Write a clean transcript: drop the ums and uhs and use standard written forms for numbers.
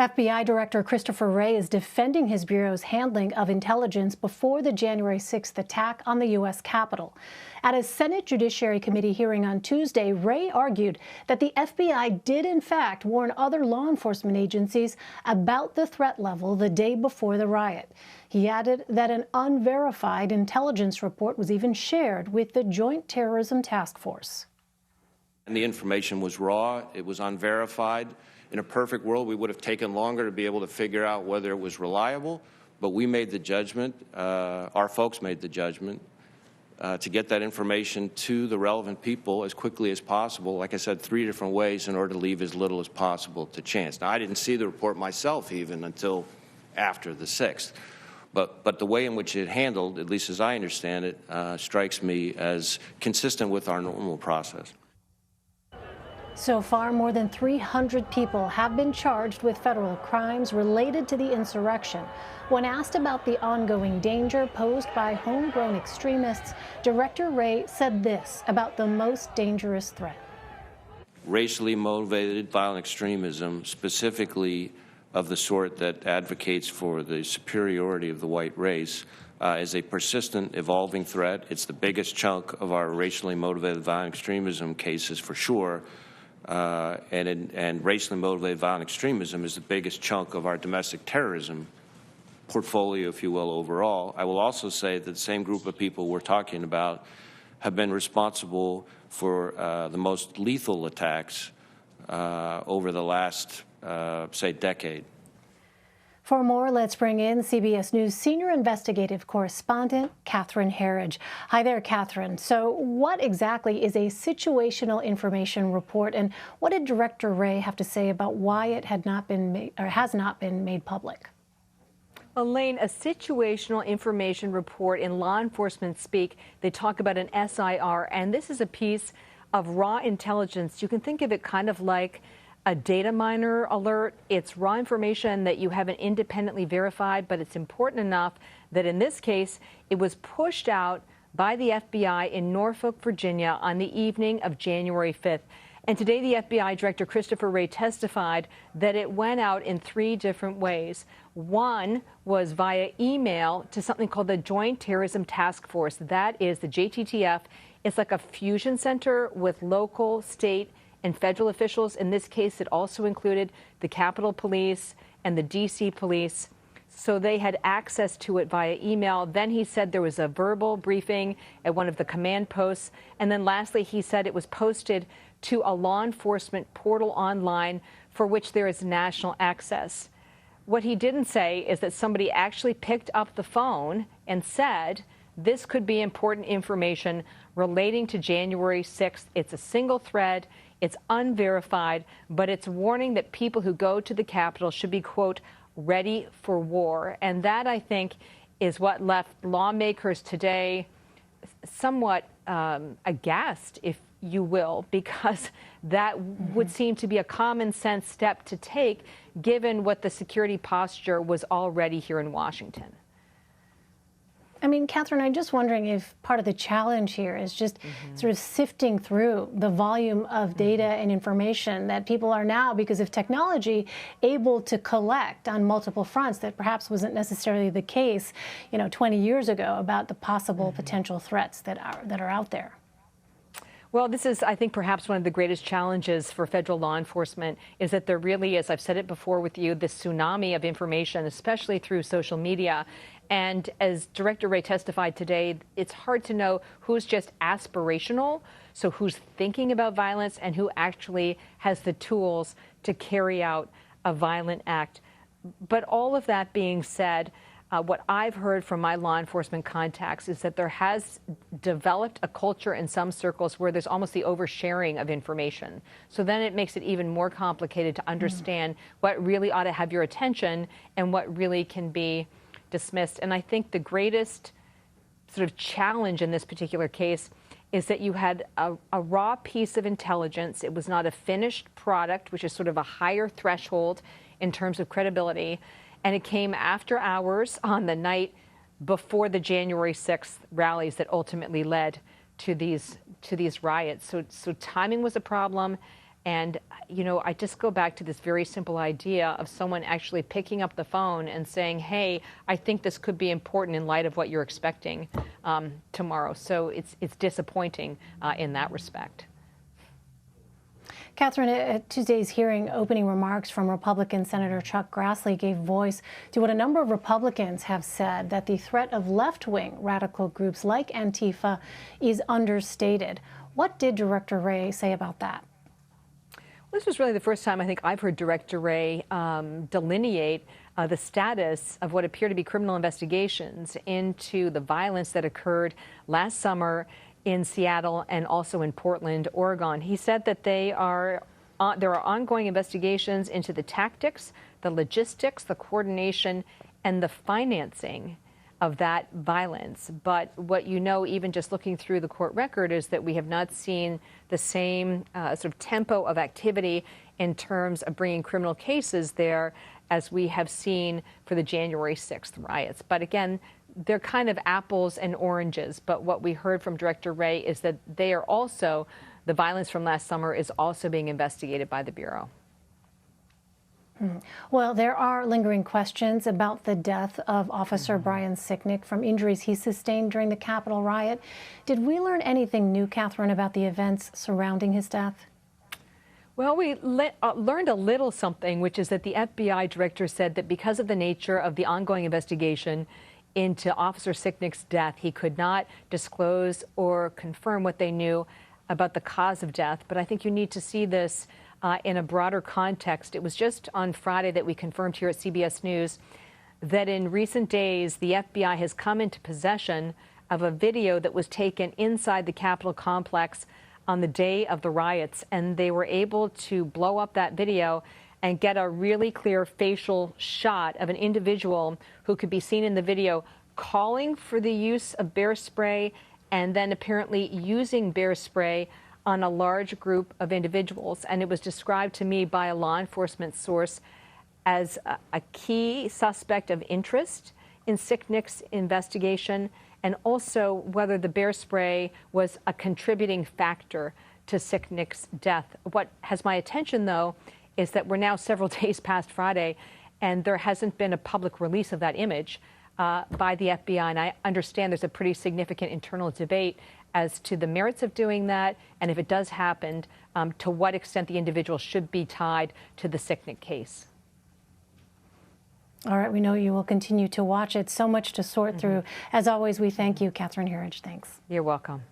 FBI Director Christopher Wray is defending his bureau's handling of intelligence before the January 6th attack on the U.S. Capitol. At a Senate Judiciary Committee hearing on Tuesday, Wray argued that the FBI did in fact warn other law enforcement agencies about the threat level the day before the riot. He added that an unverified intelligence report was even shared with the Joint Terrorism Task Force. And the information was raw, it was unverified. In a perfect world, we would have taken longer to be able to figure out whether it was reliable, but we made the judgment, our folks made the judgment, to get that information to the relevant people as quickly as possible, like I said, 3 different ways in order to leave as little as possible to chance. Now, I didn't see the report myself even until after the 6th, but the way in which it handled, at least as I understand it, strikes me as consistent with our normal process. So far, more than 300 people have been charged with federal crimes related to the insurrection. When asked about the ongoing danger posed by homegrown extremists, Director Wray said this about the most dangerous threat. Racially motivated violent extremism, specifically of the sort that advocates for the superiority of the white race, is a persistent, evolving threat. It's the biggest chunk of our racially motivated violent extremism cases for sure. And racially motivated violent extremism is the biggest chunk of our domestic terrorism portfolio, if you will, overall. I will also say that the same group of people we're talking about have been responsible for the most lethal attacks over the last, say, decade. For more, let's bring in CBS News senior investigative correspondent Catherine Herridge. Hi there, Catherine. So what exactly is a situational information report, and what did Director Wray have to say about why it had not been made, or has not been made public? Elaine, a situational information report in law enforcement speak, they talk about an SIR, and this is a piece of raw intelligence. You can think of it kind of like a data miner alert. It's raw information that you haven't independently verified, but it's important enough that in this case, it was pushed out by the FBI in Norfolk, Virginia on the evening of January 5th. And today, the FBI Director Christopher Wray testified that it went out in 3 different ways. One was via email to something called the Joint Terrorism Task Force. That is the JTTF. It's like a fusion center with local, state, and federal officials. In this case, it also included the Capitol Police and the D.C. Police. So they had access to it via email. Then he said there was a verbal briefing at one of the command posts. And then lastly, he said it was posted to a law enforcement portal online for which there is national access. What he didn't say is that somebody actually picked up the phone and said, this could be important information relating to January 6th. It's a single thread. It's unverified, but it's warning that people who go to the Capitol should be, quote, ready for war. And that, I think, is what left lawmakers today somewhat aghast, if you will, because that would seem to be a common sense step to take, given what the security posture was already here in Washington. I mean, Catherine, I'm just wondering if part of the challenge here is just sort of sifting through the volume of data and information that people are now, because of technology, able to collect on multiple fronts that perhaps wasn't necessarily the case, 20 years ago about the possible potential threats that are out there. Well, this is, I think, perhaps one of the greatest challenges for federal law enforcement is that there really is, I've said it before with you, this tsunami of information, especially through social media. And as Director Wray testified today, it's hard to know who's just aspirational, so who's thinking about violence, and who actually has the tools to carry out a violent act. But all of that being said, what I've heard from my law enforcement contacts is that there has developed a culture in some circles where there's almost the oversharing of information. So then it makes it even more complicated to understand what really ought to have your attention and what really can be dismissed. And I think the greatest sort of challenge in this particular case is that you had a raw piece of intelligence. It was not a finished product, which is sort of a higher threshold in terms of credibility. And it came after hours on the night before the January 6th rallies that ultimately led to these riots. So timing was a problem, And, you know, I just go back to this very simple idea of someone actually picking up the phone and saying, hey, I think this could be important in light of what you're expecting tomorrow. So it's disappointing in that respect. Catherine, at Tuesday's hearing, opening remarks from Republican Senator Chuck Grassley gave voice to what a number of Republicans have said, that the threat of left-wing radical groups like Antifa is understated. What did Director Wray say about that? This was really the first time I think I've heard Director Wray delineate the status of what appear to be criminal investigations into the violence that occurred last summer in Seattle and also in Portland, Oregon. He said that there are ongoing investigations into the tactics, the logistics, the coordination, and the financing of that violence. But what you know, even just looking through the court record, is that we have not seen the same sort of tempo of activity in terms of bringing criminal cases there as we have seen for the January 6th riots. But again, they're kind of apples and oranges. But what we heard from Director Wray is that they are also, the violence from last summer is also being investigated by the Bureau. Well, there are lingering questions about the death of Officer Brian Sicknick from injuries he sustained during the Capitol riot. Did we learn anything new, Catherine, about the events surrounding his death? Well, we learned a little something, which is that the FBI director said that because of the nature of the ongoing investigation into Officer Sicknick's death, he could not disclose or confirm what they knew about the cause of death. But I think you need to see this in a broader context. It was just on Friday that we confirmed here at CBS News that in recent days, the FBI has come into possession of a video that was taken inside the Capitol complex on the day of the riots. And they were able to blow up that video and get a really clear facial shot of an individual who could be seen in the video calling for the use of bear spray and then apparently using bear spray on a large group of individuals. And it was described to me by a law enforcement source as a key suspect of interest in Sicknick's investigation, and also whether the bear spray was a contributing factor to Sicknick's death. What has my attention, though, is that we're now several days past Friday, and there hasn't been a public release of that image by the FBI. And I understand there's a pretty significant internal debate as to the merits of doing that, and if it does happen, to what extent the individual should be tied to the Sicknick case. All right, we know you will continue to watch it. So much to sort through. As always, we thank you, Catherine Herridge. Thanks. You're welcome.